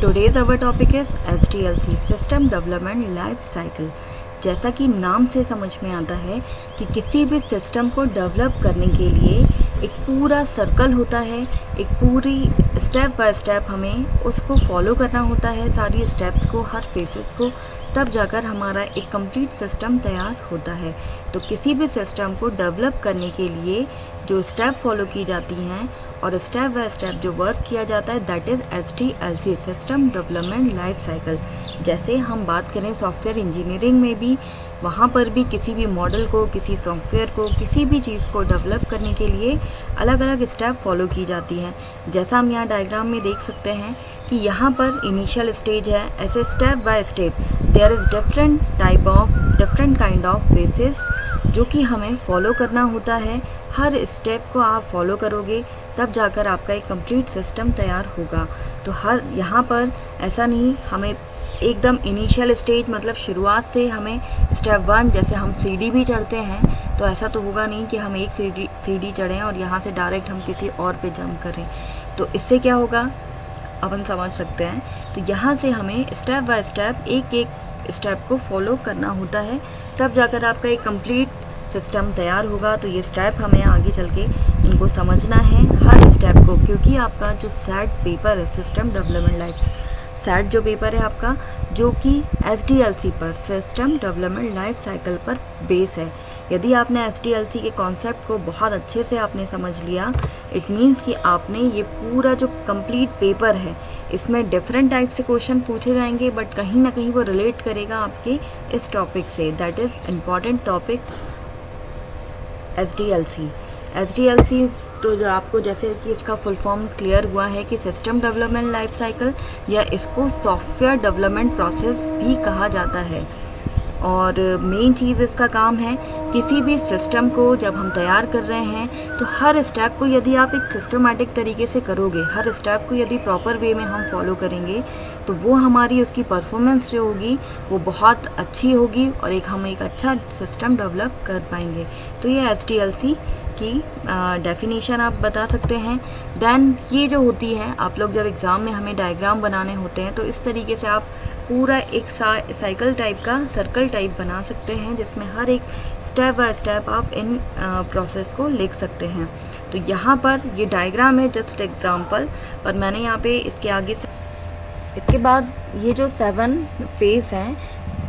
Today's our topic is SDLC System Development Life Cycle। जैसा कि नाम से समझ में आता है कि किसी भी सिस्टम को डेवलप करने के लिए एक पूरा सर्कल होता है, एक पूरी स्टेप बाय स्टेप हमें उसको फॉलो करना होता है, सारी स्टेप्स को, हर फेसेस को, तब जाकर हमारा एक कंप्लीट सिस्टम तैयार होता है। तो किसी भी सिस्टम को डेवलप करने के लिए जो स्टेप फॉलो की जाती हैं और स्टेप बाय स्टेप जो वर्क किया जाता है, that is SDLC system development life cycle. जैसे हम बात करें सॉफ्टवेयर इंजीनियरिंग में भी, वहाँ पर भी किसी भी मॉडल को, किसी सॉफ्टवेयर को, किसी भी चीज़ को डेवलप करने के लिए अलग अलग स्टेप फॉलो की जाती हैं। जैसा हम यहाँ डायग्राम में देख सकते हैं कि यहाँ पर इनिशियल स्टेज है, ऐसे step by step there is different kind of phases जो कि हमें फॉलो करना होता है। हर स्टेप को आप फॉलो करोगे तब जाकर आपका एक कंप्लीट सिस्टम तैयार होगा। तो हर यहाँ पर ऐसा नहीं हमें एकदम इनिशियल स्टेज मतलब शुरुआत से हमें स्टेप 1 जैसे हम सीढ़ी भी चढ़ते हैं तो ऐसा तो होगा नहीं कि हम एक सीढ़ी चढ़ें और यहाँ से डायरेक्ट हम किसी और पे जंप करें। तो इससे क्या होगा अपन समझ सकते हैं। तो यहाँ से हमें स्टेप बाय स्टेप एक स्टेप को फॉलो करना होता है, तब जाकर आपका एक कंप्लीट सिस्टम तैयार होगा। तो ये स्टेप हमें आगे चल के इनको समझना है हर स्टेप को, क्योंकि आपका जो सेट पेपर है सिस्टम डेवलपमेंट लाइफ सेट जो पेपर है आपका, जो कि SDLC पर सिस्टम डेवलपमेंट लाइफ साइकिल पर बेस है। यदि आपने SDLC के कॉन्सेप्ट को बहुत अच्छे से आपने समझ लिया, इट मीन्स कि आपने ये पूरा जो कंप्लीट पेपर है इसमें डिफरेंट टाइप से क्वेश्चन पूछे जाएंगे, बट कहीं ना कहीं वो रिलेट करेगा आपके इस टॉपिक से। That is important topic SDLC। तो जो आपको जैसे कि इसका फुल फॉर्म क्लियर हुआ है कि सिस्टम डेवलपमेंट लाइफ साइकिल, या इसको सॉफ्टवेयर डेवलपमेंट प्रोसेस भी कहा जाता है। और मेन चीज़ इसका काम है, किसी भी सिस्टम को जब हम तैयार कर रहे हैं तो हर स्टेप को यदि आप एक सिस्टमेटिक तरीके से करोगे, हर स्टेप को यदि प्रॉपर वे में हम फॉलो करेंगे तो वो हमारी उसकी परफॉर्मेंस जो होगी वो बहुत अच्छी होगी और हम एक अच्छा सिस्टम डेवलप कर पाएंगे। तो ये SDLC की डेफिनेशन आप बता सकते हैं। देन ये जो होती है, आप लोग जब एग्ज़ाम में हमें डायग्राम बनाने होते हैं तो इस तरीके से आप पूरा एक साइकिल टाइप का सर्कल टाइप बना सकते हैं, जिसमें हर एक स्टेप बाय स्टेप आप इन प्रोसेस को लिख सकते हैं। तो यहाँ पर ये डायग्राम है जस्ट एग्जांपल, पर मैंने यहाँ पे इसके आगे से इसके बाद ये जो 7 फेज़ हैं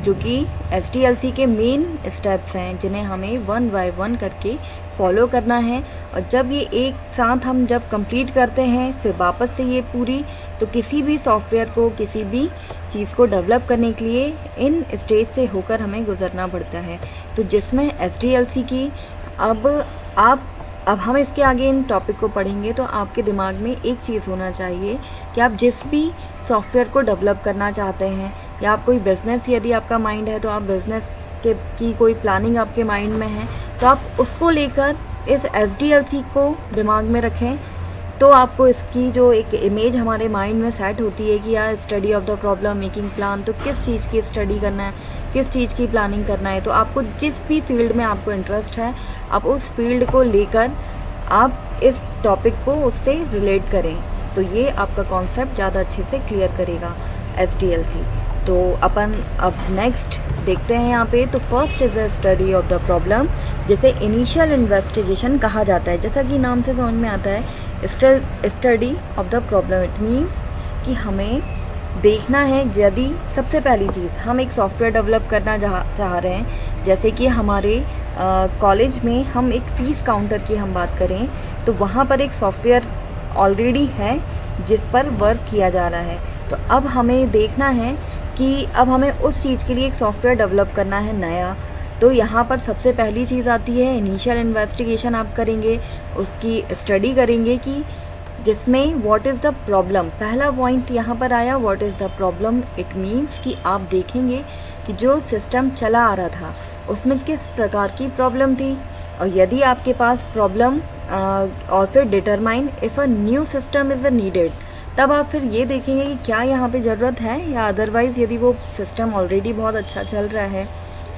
जो कि SDLC के मेन स्टेप्स हैं, जिन्हें हमें 1 बाय 1 करके फॉलो करना है। और जब ये एक साथ हम जब कंप्लीट करते हैं फिर वापस से ये पूरी, तो किसी भी सॉफ्टवेयर को, किसी भी चीज़ को डेवलप करने के लिए इन स्टेज से होकर हमें गुजरना पड़ता है। तो जिसमें SDLC की अब हम इसके आगे इन टॉपिक को पढ़ेंगे तो आपके दिमाग में एक चीज़ होना चाहिए कि आप जिस भी सॉफ्टवेयर को डेवलप करना चाहते हैं, या आप कोई बिज़नेस, यदि आपका माइंड है तो आप बिज़नेस की कोई प्लानिंग आपके माइंड में है तो आप उसको लेकर इस SDLC को दिमाग में रखें। तो आपको इसकी जो एक इमेज हमारे माइंड में सेट होती है कि यार study of the problem, making plan, तो किस चीज़ की स्टडी करना है, किस चीज़ की प्लानिंग करना है। तो आपको जिस भी फील्ड में आपको इंटरेस्ट है, आप उस फील्ड को लेकर आप इस टॉपिक को उससे रिलेट करें, तो ये आपका कॉन्सेप्ट ज़्यादा अच्छे से क्लियर करेगा SDLC। तो अपन अब नेक्स्ट देखते हैं यहाँ पे। तो first is the study of the problem, जैसे इनिशियल इन्वेस्टिगेशन कहा जाता है, जैसा कि नाम से समझ में आता है study of the problem. It means कि हमें देखना है, यदि सबसे पहली चीज़ हम एक सॉफ्टवेयर डेवलप करना चाह रहे हैं, जैसे कि हमारे कॉलेज में हम एक फ़ीस काउंटर की हम बात करें तो वहाँ पर एक सॉफ्टवेयर ऑलरेडी है जिस पर वर्क किया जा रहा है। तो अब हमें देखना है कि अब हमें उस चीज़ के लिए एक सॉफ्टवेयर डेवलप करना है नया। तो यहाँ पर सबसे पहली चीज़ आती है इनिशियल इन्वेस्टिगेशन आप करेंगे, उसकी स्टडी करेंगे कि जिसमें व्हाट इज़ द प्रॉब्लम। पहला पॉइंट यहाँ पर आया what is the problem. It means कि आप देखेंगे कि जो सिस्टम चला आ रहा था उसमें किस प्रकार की प्रॉब्लम थी, और यदि आपके पास प्रॉब्लम और फिर determine if a new system is needed, तब आप फिर ये देखेंगे कि क्या यहाँ पे ज़रूरत है, या अदरवाइज़ यदि वो सिस्टम ऑलरेडी बहुत अच्छा चल रहा है,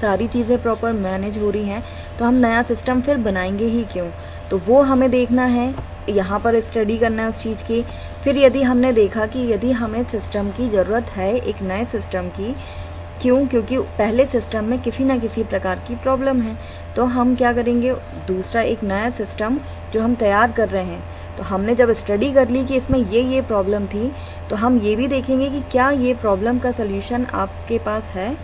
सारी चीज़ें प्रॉपर मैनेज हो रही हैं, तो हम नया सिस्टम फिर बनाएंगे ही क्यों। तो वो हमें देखना है यहाँ पर स्टडी करना है उस चीज़ की। फिर यदि हमने देखा कि यदि हमें सिस्टम की ज़रूरत है एक नए सिस्टम की, क्यों? क्योंकि पहले सिस्टम में किसी न किसी प्रकार की प्रॉब्लम है, तो हम क्या करेंगे, दूसरा एक नया सिस्टम जो हम तैयार कर रहे हैं, तो हमने जब स्टडी कर ली कि इसमें ये प्रॉब्लम थी, तो हम ये भी देखेंगे कि क्या ये प्रॉब्लम का सल्यूशन आपके पास है।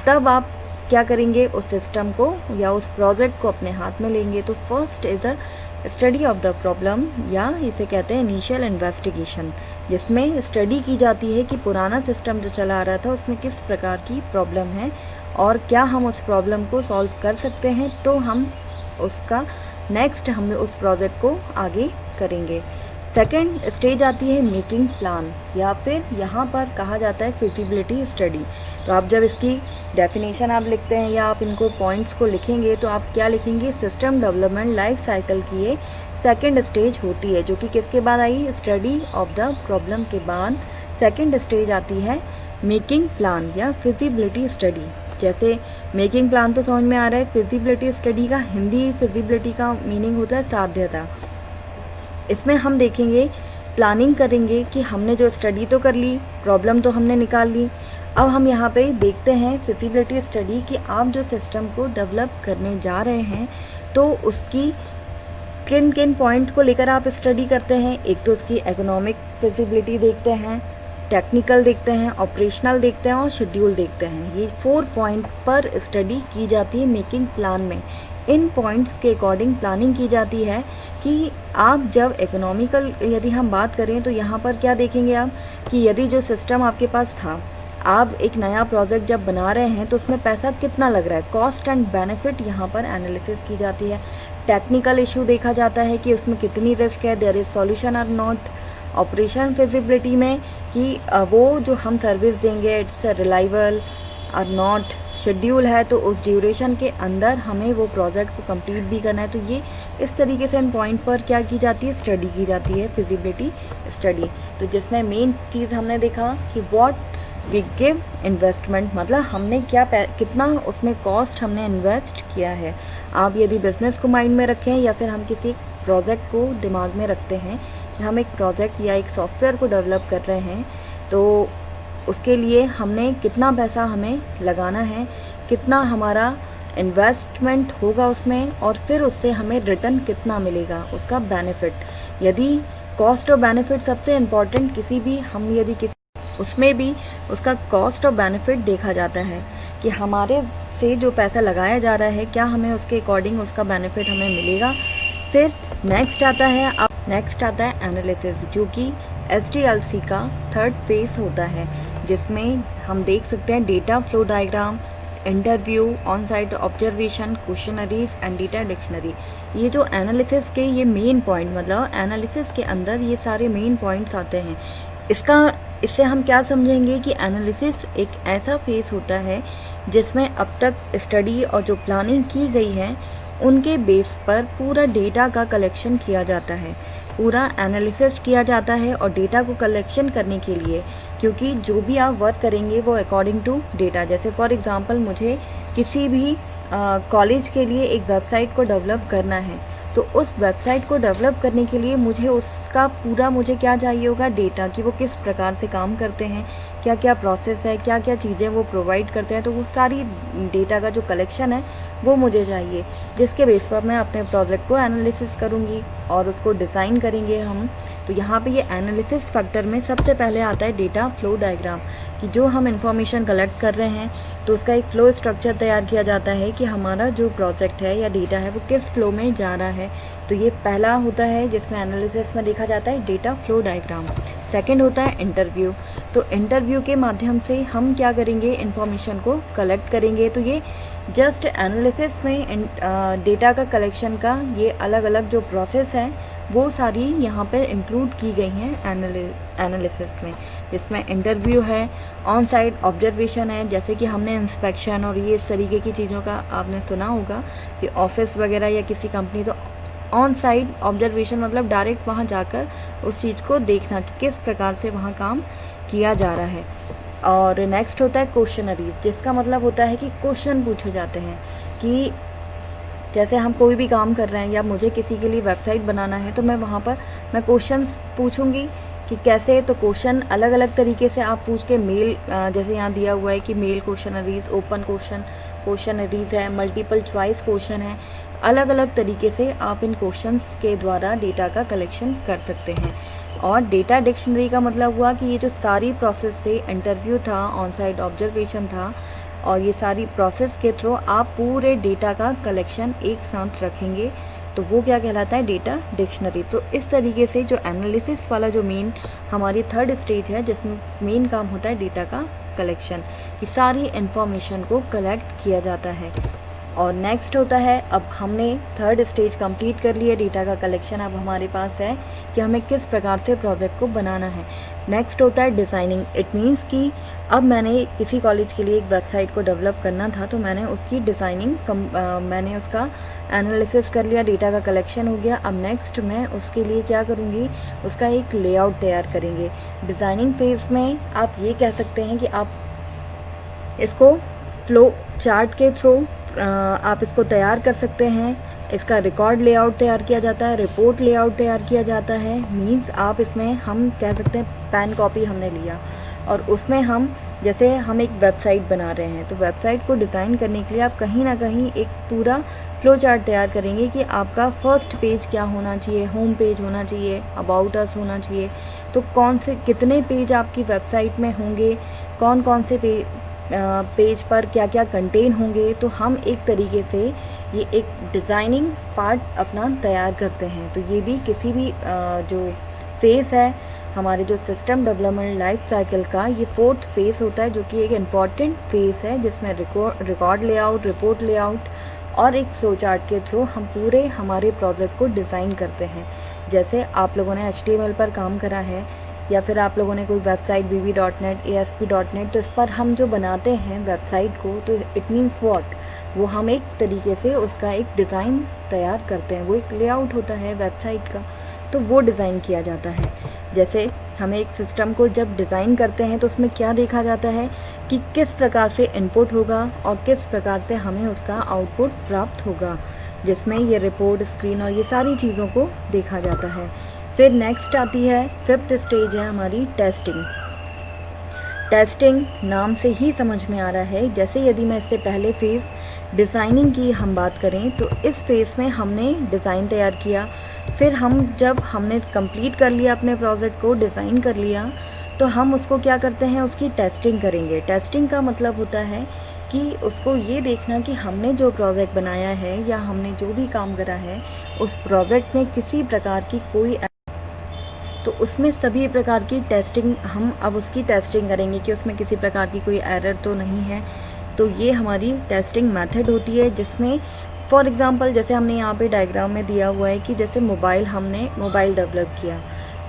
तब आप क्या करेंगे, उस सिस्टम को या उस प्रोजेक्ट को अपने हाथ में लेंगे। तो first is a study of the problem, या इसे कहते हैं इनिशियल इन्वेस्टिगेशन, जिसमें स्टडी की जाती है कि पुराना सिस्टम जो चला आ रहा था उसमें किस प्रकार की प्रॉब्लम है और क्या हम उस प्रॉब्लम को सॉल्व कर सकते हैं। तो हम उसका नेक्स्ट हम उस प्रोजेक्ट को आगे करेंगे। सेकेंड स्टेज आती है मेकिंग प्लान, या फिर यहाँ पर कहा जाता है फिजिबिलिटी स्टडी। तो आप जब इसकी डेफिनेशन आप लिखते हैं या आप इनको पॉइंट्स को लिखेंगे, तो आप क्या लिखेंगे, सिस्टम डेवलपमेंट लाइफ साइकिल की ये सेकेंड स्टेज होती है, जो कि किसके बाद आई, स्टडी ऑफ द प्रॉब्लम के बाद सेकेंड स्टेज आती है मेकिंग प्लान या फिजिबिलिटी स्टडी। जैसे मेकिंग प्लान तो समझ में आ रहा है, फिजिबिलिटी स्टडी का हिंदी फिजिबिलिटी का मीनिंग होता है साध्यता। इसमें हम देखेंगे, प्लानिंग करेंगे कि हमने जो स्टडी तो कर ली, प्रॉब्लम तो हमने निकाल ली, अब हम यहाँ पे देखते हैं फिजिबिलिटी स्टडी कि आप जो सिस्टम को डेवलप करने जा रहे हैं तो उसकी किन किन पॉइंट को लेकर आप स्टडी करते हैं। एक तो उसकी इकोनॉमिक फिजिबिलिटी देखते हैं, टेक्निकल देखते हैं, ऑपरेशनल देखते हैं और शेड्यूल देखते हैं। ये 4 पॉइंट पर स्टडी की जाती है मेकिंग प्लान में। इन पॉइंट्स के अकॉर्डिंग प्लानिंग की जाती है कि आप जब इकोनॉमिकल यदि हम बात करें तो यहाँ पर क्या देखेंगे आप कि यदि जो सिस्टम आपके पास था, आप एक नया प्रोजेक्ट जब बना रहे हैं तो उसमें पैसा कितना लग रहा है, कॉस्ट एंड बेनिफिट यहाँ पर एनालिसिस की जाती है। टेक्निकल इशू देखा जाता है कि उसमें कितनी रिस्क है, देयर इज़ सॉल्यूशन और नॉट। ऑपरेशन फिजिबिलिटी में कि वो जो हम सर्विस देंगे इट्स रिलायबल और नॉट, शेड्यूल है तो उस ड्यूरेशन के अंदर हमें वो प्रोजेक्ट को कंप्लीट भी करना है। तो ये इस तरीके से इन पॉइंट पर क्या की जाती है, स्टडी की जाती है फिजिबिलिटी स्टडी। तो जिसमें मेन चीज़ हमने देखा कि व्हाट वी गिव इन्वेस्टमेंट, मतलब हमने क्या कितना उसमें कॉस्ट हमने इन्वेस्ट किया है। आप यदि बिज़नेस को माइंड में रखें या फिर हम किसी प्रोजेक्ट को दिमाग में रखते हैं कि हम एक प्रोजेक्ट या एक सॉफ्टवेयर को डेवलप कर रहे हैं, तो उसके लिए हमने कितना पैसा हमें लगाना है, कितना हमारा इन्वेस्टमेंट होगा उसमें, और फिर उससे हमें रिटर्न कितना मिलेगा, उसका बेनिफिट। यदि कॉस्ट और बेनिफिट सबसे इम्पॉर्टेंट किसी भी हम यदि किसी उसमें भी उसका कॉस्ट और बेनिफिट देखा जाता है कि हमारे से जो पैसा लगाया जा रहा है क्या हमें उसके अकॉर्डिंग उसका बेनिफिट हमें मिलेगा। फिर नेक्स्ट आता है एनालिसिस, जो कि SDLC का थर्ड फेज होता है, जिसमें हम देख सकते हैं data flow diagram, interview, on site observation, questionnaires and data dictionary. ये जो एनालिसिस के ये मेन पॉइंट, मतलब एनालिसिस के अंदर ये सारे मेन पॉइंट्स आते हैं। इससे हम क्या समझेंगे कि एनालिसिस एक ऐसा फेस होता है जिसमें अब तक स्टडी और जो प्लानिंग की गई है उनके बेस पर पूरा डेटा का कलेक्शन किया जाता है, पूरा एनालिसिस किया जाता है। और डेटा को कलेक्शन करने के लिए, क्योंकि जो भी आप वर्क करेंगे वो अकॉर्डिंग टू डेटा, जैसे फॉर एग्ज़ाम्पल मुझे किसी भी कॉलेज के लिए एक वेबसाइट को डेवलप करना है, तो उस वेबसाइट को डेवलप करने के लिए मुझे उसका पूरा मुझे क्या चाहिए होगा, डेटा, कि वो किस प्रकार से काम करते हैं, क्या क्या प्रोसेस है, क्या क्या चीज़ें वो प्रोवाइड करते हैं। तो वो सारी डेटा का जो कलेक्शन है वो मुझे चाहिए, जिसके बेस पर मैं अपने प्रोजेक्ट को एनालिसिस करूँगी और उसको डिज़ाइन करेंगे हम। तो यहाँ पे ये एनालिसिस फैक्टर में सबसे पहले आता है डेटा फ्लो डायग्राम, कि जो हम इंफॉर्मेशन कलेक्ट कर रहे हैं तो उसका एक फ़्लो स्ट्रक्चर तैयार किया जाता है कि हमारा जो प्रोजेक्ट है या डेटा है वो किस फ्लो में जा रहा है। तो ये पहला होता है जिसमें एनालिसिस में देखा जाता है डेटा फ्लो डायग्राम। सेकंड होता है इंटरव्यू। तो इंटरव्यू के माध्यम से हम क्या करेंगे, इन्फॉर्मेशन को कलेक्ट करेंगे। तो ये जस्ट एनालिसिस में डेटा का कलेक्शन का ये अलग अलग जो प्रोसेस है वो सारी यहाँ पर इंक्लूड की गई हैं एनालिसिस में, जिसमें इंटरव्यू है, ऑन साइट ऑब्जर्वेशन है, जैसे कि हमने इंस्पेक्शन और ये इस तरीके की चीज़ों का आपने सुना होगा कि ऑफिस वगैरह या किसी कंपनी, तो ऑन साइट ऑब्जर्वेशन मतलब डायरेक्ट वहाँ जाकर उस चीज़ को देखना कि किस प्रकार से वहाँ काम किया जा रहा है। और नेक्स्ट होता है क्वेश्चनरीज, जिसका मतलब होता है कि क्वेश्चन पूछे जाते हैं कि जैसे हम कोई भी काम कर रहे हैं या मुझे किसी के लिए वेबसाइट बनाना है, तो मैं वहाँ पर मैं क्वेश्चंस पूछूंगी कि कैसे। तो क्वेश्चन अलग अलग तरीके से आप पूछ के मेल, जैसे यहाँ दिया हुआ है कि मेल क्वेश्चनरीज, ओपन क्वेश्चनरीज है, मल्टीपल चॉइस क्वेश्चन है, अलग अलग तरीके से आप इन क्वेश्चंस के द्वारा डेटा का कलेक्शन कर सकते हैं। और डेटा डिक्शनरी का मतलब हुआ कि ये जो सारी प्रोसेस से इंटरव्यू था, ऑन साइट ऑब्जर्वेशन था, और ये सारी प्रोसेस के थ्रू आप पूरे डेटा का कलेक्शन एक साथ रखेंगे, तो वो क्या कहलाता है, डेटा डिक्शनरी। तो इस तरीके से जो एनालिसिस वाला जो मेन हमारी थर्ड स्टेज है, जिसमें मेन काम होता है डेटा का कलेक्शन, कि सारी इन्फॉर्मेशन को कलेक्ट किया जाता है। और नेक्स्ट होता है, अब हमने थर्ड स्टेज कंप्लीट कर लिया डेटा का कलेक्शन, अब हमारे पास है कि हमें किस प्रकार से प्रोजेक्ट को बनाना है। नेक्स्ट होता है डिज़ाइनिंग। इट मीन्स कि अब मैंने किसी कॉलेज के लिए एक वेबसाइट को डेवलप करना था, तो मैंने उसकी डिज़ाइनिंग मैंने उसका एनालिसिस कर लिया, डेटा का कलेक्शन हो गया। अब नेक्स्ट मैं उसके लिए क्या करूँगी, उसका एक लेआउट तैयार करेंगे। डिज़ाइनिंग फेज़ में आप ये कह सकते हैं कि आप इसको फ्लो चार्ट के थ्रू आप इसको तैयार कर सकते हैं। इसका रिकॉर्ड लेआउट तैयार किया जाता है, रिपोर्ट लेआउट तैयार किया जाता है। मींस आप इसमें हम कह सकते हैं पेन कॉपी हमने लिया और उसमें हम जैसे हम एक वेबसाइट बना रहे हैं, तो वेबसाइट को डिज़ाइन करने के लिए आप कहीं ना कहीं एक पूरा फ्लो चार्ट तैयार करेंगे कि आपका फर्स्ट पेज क्या होना चाहिए, होम पेज होना चाहिए, अबाउट अस होना चाहिए। तो कौन से कितने पेज आपकी वेबसाइट में होंगे, कौन कौन से पेज पर क्या क्या कंटेन होंगे। तो हम एक तरीके से ये एक डिज़ाइनिंग पार्ट अपना तैयार करते हैं। तो ये भी किसी भी जो फेज़ है हमारे जो सिस्टम डेवलपमेंट लाइफ साइकिल का, ये फोर्थ फेज़ होता है, जो कि एक इम्पॉर्टेंट फेज़ है, जिसमें रिकॉर्ड लेआउट, रिपोर्ट लेआउट और एक फ्लो चार्ट के थ्रू हम पूरे हमारे प्रोजेक्ट को डिज़ाइन करते हैं। जैसे आप लोगों ने HTML पर काम करा है या फिर आप लोगों ने कोई वेबसाइट VB.NET, ASP.NET, तो इस पर हम जो बनाते हैं वेबसाइट को, तो इट मीन्स व्हाट, वो हम एक तरीके से उसका एक डिज़ाइन तैयार करते हैं। वो एक लेआउट होता है वेबसाइट का, तो वो डिज़ाइन किया जाता है। जैसे हमें एक सिस्टम को जब डिज़ाइन करते हैं तो उसमें क्या देखा जाता है कि किस प्रकार से इनपुट होगा और किस प्रकार से हमें उसका आउटपुट प्राप्त होगा, जिसमें ये रिपोर्ट, स्क्रीन और ये सारी चीज़ों को देखा जाता है। फिर नेक्स्ट आती है, फिफ्थ स्टेज है हमारी टेस्टिंग। टेस्टिंग नाम से ही समझ में आ रहा है, जैसे यदि मैं इससे पहले फेज़ डिज़ाइनिंग की हम बात करें, तो इस फेज़ में हमने डिज़ाइन तैयार किया। फिर जब हमने कंप्लीट कर लिया अपने प्रोजेक्ट को, डिज़ाइन कर लिया, तो हम उसको क्या करते हैं, उसकी टेस्टिंग करेंगे। टेस्टिंग का मतलब होता है कि उसको ये देखना कि हमने जो प्रोजेक्ट बनाया है या हमने जो भी काम करा है उस प्रोजेक्ट में किसी प्रकार की कोई, तो उसमें सभी प्रकार की टेस्टिंग, हम अब उसकी टेस्टिंग करेंगे कि उसमें किसी प्रकार की कोई एरर तो नहीं है। तो ये हमारी टेस्टिंग मेथड होती है, जिसमें फॉर एग्ज़ाम्पल जैसे हमने यहाँ पे डायग्राम में दिया हुआ है कि जैसे हमने मोबाइल डेवलप किया,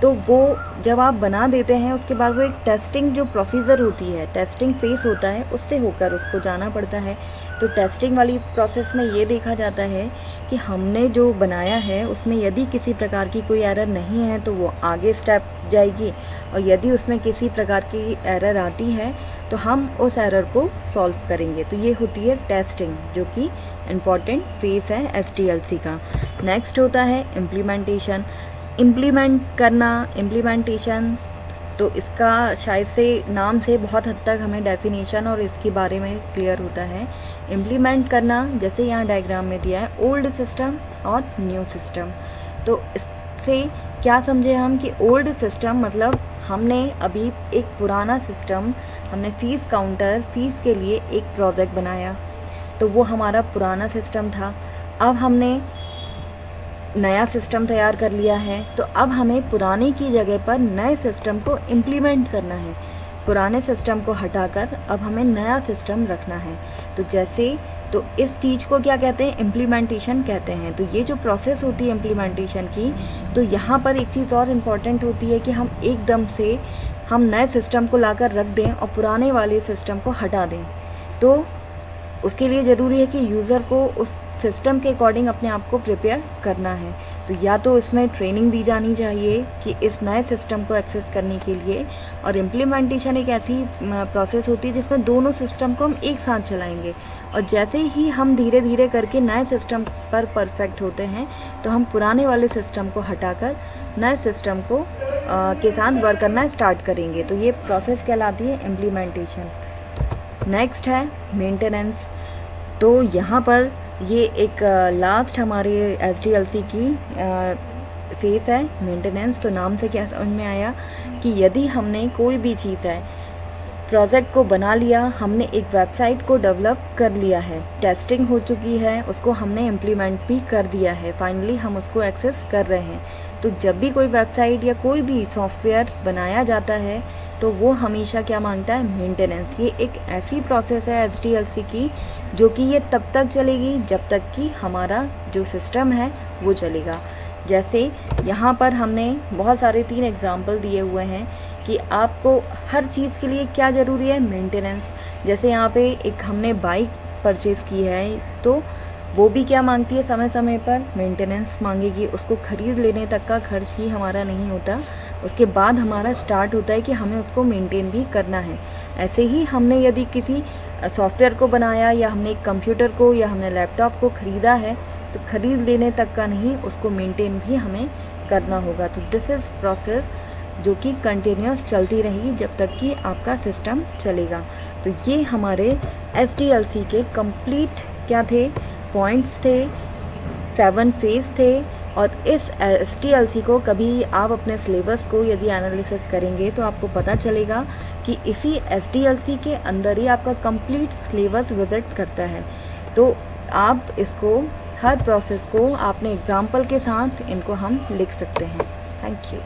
तो वो जब आप बना देते हैं उसके बाद वो एक टेस्टिंग जो प्रोसीजर होती है, टेस्टिंग फेस होता है, उससे होकर उसको जाना पड़ता है। तो टेस्टिंग वाली प्रोसेस में ये देखा जाता है कि हमने जो बनाया है उसमें यदि किसी प्रकार की कोई एरर नहीं है तो वो आगे स्टेप जाएगी, और यदि उसमें किसी प्रकार की एरर आती है तो हम उस एरर को सॉल्व करेंगे। तो ये होती है टेस्टिंग, जो कि इम्पॉर्टेंट फेज़ है SDLC का। नेक्स्ट होता है इम्प्लीमेंटेशन। इम्प्लीमेंट करना, इम्प्लीमेंटेशन, तो इसका शायद से नाम से बहुत हद तक हमें डेफिनेशन और इसके बारे में क्लियर होता है। इम्प्लीमेंट करना, जैसे यहाँ डायग्राम में दिया है, ओल्ड सिस्टम और न्यू सिस्टम। तो इससे क्या समझे हम कि ओल्ड सिस्टम मतलब हमने अभी एक पुराना सिस्टम, हमने फ़ीस काउंटर, फ़ीस के लिए एक प्रोजेक्ट बनाया, तो वो हमारा पुराना सिस्टम था। अब हमने नया सिस्टम तैयार कर लिया है, तो अब हमें पुराने की जगह पर नए सिस्टम को इम्प्लीमेंट करना है। पुराने सिस्टम को हटाकर अब हमें नया सिस्टम रखना है। तो इस चीज़ को क्या कहते हैं, इम्प्लीमेंटेशन कहते हैं। तो ये जो प्रोसेस होती है इम्प्लीमेंटेशन की, तो यहाँ पर एक चीज़ और इम्पॉर्टेंट होती है कि हम एकदम से हम नए सिस्टम को लाकर रख दें और पुराने वाले सिस्टम को हटा दें। तो उसके लिए ज़रूरी है कि यूज़र को उस सिस्टम के अकॉर्डिंग अपने आप को प्रिपेयर करना है। तो या तो इसमें ट्रेनिंग दी जानी चाहिए कि इस नए सिस्टम को एक्सेस करने के लिए, और इम्प्लीमेंटेशन एक ऐसी प्रोसेस होती है जिसमें दोनों सिस्टम को हम एक साथ चलाएंगे। और जैसे ही हम धीरे धीरे करके नए सिस्टम पर परफेक्ट होते हैं तो हम पुराने वाले सिस्टम को हटाकर नए सिस्टम को के साथ वर्क करना स्टार्ट करेंगे। तो ये प्रोसेस कहलाती है इम्प्लीमेंटेशन। नेक्स्ट है मेंटेनेंस। तो यहाँ पर ये एक लास्ट हमारे SDLC की फेस है मेंटेनेंस। तो नाम से क्या समझ में आया कि यदि हमने कोई भी चीज़ है, प्रोजेक्ट को बना लिया, हमने एक वेबसाइट को डेवलप कर लिया है, टेस्टिंग हो चुकी है, उसको हमने इम्प्लीमेंट भी कर दिया है, फाइनली हम उसको एक्सेस कर रहे हैं। तो जब भी कोई वेबसाइट या कोई भी सॉफ्टवेयर बनाया जाता है तो वो हमेशा क्या मांगता है, मेंटेनेंस। ये एक ऐसी प्रोसेस है SDLC की जो कि ये तब तक चलेगी जब तक कि हमारा जो सिस्टम है वो चलेगा। जैसे यहाँ पर हमने बहुत सारे 3 एग्जाम्पल दिए हुए हैं कि आपको हर चीज़ के लिए क्या ज़रूरी है, मेंटेनेंस। जैसे यहाँ पे एक हमने बाइक परचेज़ की है तो वो भी क्या मांगती है, समय समय पर मेंटेनेंस मांगेगी। उसको ख़रीद लेने तक का खर्च ही हमारा नहीं होता, उसके बाद हमारा स्टार्ट होता है कि हमें उसको मेंटेन भी करना है। ऐसे ही हमने यदि किसी सॉफ्टवेयर को बनाया या हमने एक कंप्यूटर को या हमने लैपटॉप को ख़रीदा है तो ख़रीद लेने तक का नहीं, उसको मेंटेन भी हमें करना होगा। तो दिस इज़ प्रोसेस जो कि कंटिन्यूस चलती रहेगी जब तक कि आपका सिस्टम चलेगा। तो ये हमारे SDLC के कंप्लीट क्या थे, पॉइंट्स थे, 7 फेज थे। और इस SDLC को कभी आप अपने सिलेबस को यदि एनालिसिस करेंगे तो आपको पता चलेगा कि इसी SDLC के अंदर ही आपका कंप्लीट सिलेबस विजिट करता है। तो आप इसको हर प्रोसेस को आपने एग्जाम्पल के साथ इनको हम लिख सकते हैं। Thank you.